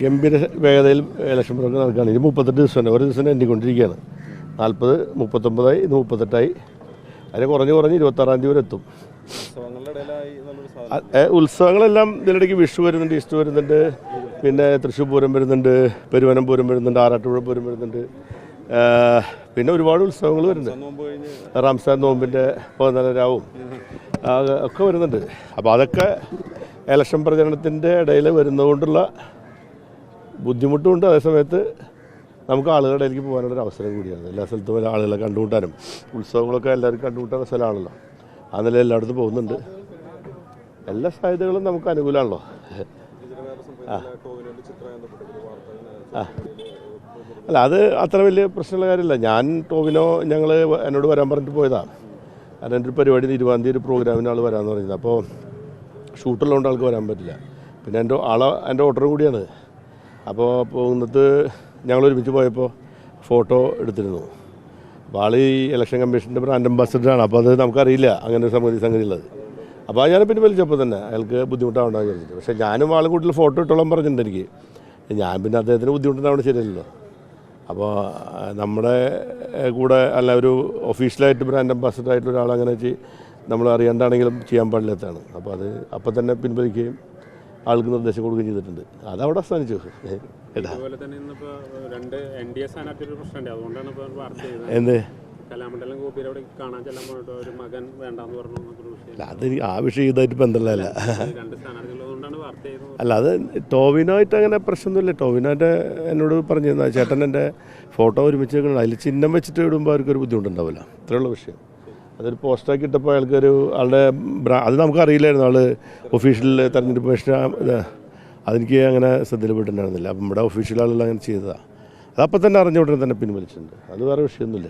ഗംഭീര വേഗതയിൽ ഇലക്ഷൻ പ്രവർത്തനം നടക്കുകയാണ്. ഇത് 38 ദിവസമാണ്, ഒരു ദിവസം എണ്ണിക്കൊണ്ടിരിക്കുകയാണ്. 40, 39, 38, അതിന് കുറഞ്ഞ് 26-ാം തീയതി വരെ എത്തും. ഉത്സവങ്ങളെല്ലാം ഇതിനിടയ്ക്ക് വിഷു വരുന്നുണ്ട്, ഈസ്റ്റർ വരുന്നുണ്ട്, പിന്നെ തൃശ്ശൂർ പൂരം വരുന്നുണ്ട്, പെരുവനം പൂരം വരുന്നുണ്ട്, ആറാട്ടുപുഴ പൂരം വരുന്നുണ്ട്, പിന്നെ ഒരുപാട് ഉത്സവങ്ങൾ വരുന്നുണ്ട്. റംസാൻ നോമ്പിൻ്റെ 14 രാവും ഒക്കെ വരുന്നുണ്ട്. അപ്പോൾ അതൊക്കെ ഇലക്ഷൻ പ്രചരണത്തിൻ്റെ ഇടയിൽ വരുന്നതുകൊണ്ടുള്ള ബുദ്ധിമുട്ടുമുണ്ട്. അതേസമയത്ത് നമുക്ക് ആളുകളുടെ ഇടയിലേക്ക് പോകാനുള്ളൊരു അവസരം കൂടിയാണ്. എല്ലാ സ്ഥലത്തും ആളുകളെ കണ്ടുമുട്ടാനും ഉത്സവങ്ങളൊക്കെ എല്ലാവർക്കും കണ്ടുമുട്ടാനുള്ള സ്ഥലമാണല്ലോ. ആ നില എല്ലായിടത്തും പോകുന്നുണ്ട്. എല്ലാ സാധ്യതകളും നമുക്ക് അനുകൂലമാണല്ലോ. അല്ല, അത് അത്ര വലിയ പ്രശ്നമുള്ള കാര്യമില്ല. ഞാൻ ടോവിനോ എന്നോട് വരാൻ പറഞ്ഞിട്ട് പോയതാണ്. കാരണം എൻ്റെ ഒരു പരിപാടി 20-ാം തീയതി ഒരു പ്രോഗ്രാമിന് ആൾ വരാമെന്ന് പറഞ്ഞത്. അപ്പോൾ ഷൂട്ടുള്ളതുകൊണ്ട് ആൾക്ക് വരാൻ പറ്റില്ല. പിന്നെ എൻ്റെ ഓർഡർ കൂടിയാണ്. അപ്പോൾ പോകുന്നത് ഞങ്ങൾ ഒരുമിച്ച് പോയപ്പോൾ ഫോട്ടോ എടുത്തിരുന്നു. അപ്പോൾ ആൾ ഈ ഇലക്ഷൻ കമ്മീഷൻ്റെ ബ്രാൻഡ് അംബാസിഡറാണ്. അപ്പോൾ അത് നമുക്കറിയില്ല അങ്ങനെ ഒരു സംഗതി ഉള്ളത്. അപ്പോൾ ഞാൻ പിന്നെ വലിച്ചപ്പോൾ തന്നെ അയാൾക്ക് ബുദ്ധിമുട്ടാവണ്ടെന്ന് വിചാരിച്ചിട്ട്. പക്ഷേ ഞാനും ആൾ കൂടുതൽ ഫോട്ടോ ഇട്ടോളാൻ പറഞ്ഞിട്ടുണ്ട് എനിക്ക്. ഞാൻ പിന്നെ അദ്ദേഹത്തിന് ബുദ്ധിമുട്ടുണ്ടാവണം ശരിയല്ലല്ലോ. അപ്പോൾ നമ്മുടെ കൂടെ അല്ല, ഒരു ഒഫീഷ്യലായിട്ട് ബ്രാൻഡ് അംബാസിഡറായിട്ട് ഒരാൾ അങ്ങനെ നമ്മൾ അറിയാണ്ടാണെങ്കിലും ചെയ്യാൻ പാടില്ലാത്തതാണ്. അപ്പോൾ അത് അപ്പം തന്നെ പിൻവലിക്കുകയും ആൾക്ക് നിർദ്ദേശം കൊടുക്കുകയും ചെയ്തിട്ടുണ്ട്. അതവിടെ അവസാനിച്ചു. എന്ത് അത് ആ വിഷയം ഇതായിട്ട് ബന്ധമില്ല. അല്ല, അത് ടോവിനോയിട്ട് അങ്ങനെ പ്രശ്നമൊന്നുമില്ല. ടോവിനോൻ്റെ എന്നോട് പറഞ്ഞിരുന്ന ചേട്ടൻ എൻ്റെ ഫോട്ടോ ഒരുമിച്ച് വെക്കണം, അതിൽ ചിഹ്നം വെച്ചിട്ട് ഇടുമ്പോൾ അവർക്കൊരു ബുദ്ധിമുട്ടുണ്ടാവില്ല. അത്രയുള്ള വിഷയം. അതൊരു പോസ്റ്റാക്കി ഇട്ടപ്പോൾ ആളുടെ അത് നമുക്കറിയില്ലായിരുന്നു. ആൾ ഒഫീഷ്യൽ തെരഞ്ഞെടുപ്പ് അതെനിക്ക് അങ്ങനെ ശ്രദ്ധയിൽപ്പെട്ടിട്ടുണ്ടായിരുന്നില്ല. അപ്പം നമ്മുടെ ഒഫീഷ്യൽ ആളുകൾ അങ്ങനെ ചെയ്തതാണ്. അതപ്പം തന്നെ അറിഞ്ഞുകൊണ്ടിരുന്ന തന്നെ പിൻവലിച്ചിട്ടുണ്ട്. അത് വേറെ വിഷയമൊന്നുമില്ല.